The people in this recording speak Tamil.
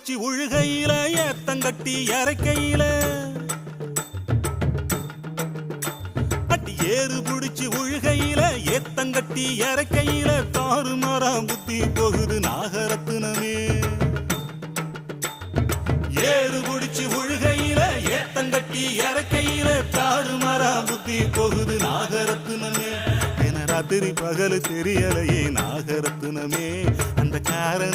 புடிச்சு உழுகையில ஏத்தங்கட்டி இறக்கையில ஏறு புடிச்சு உழுகையில ஏத்தங்கட்டி இறக்கையில தாறுமாறாம் புத்தி போகுது நாகரத்தினமே. ஏறு புடிச்சு உழுகையில ஏத்தங்கட்டி இறக்கையில தாறுமாறாம் புத்தி போகுது நாகரத்தினமே. என ராத்திரி பகல் தெரியலையே நாகரத்தினமே. அந்த காரண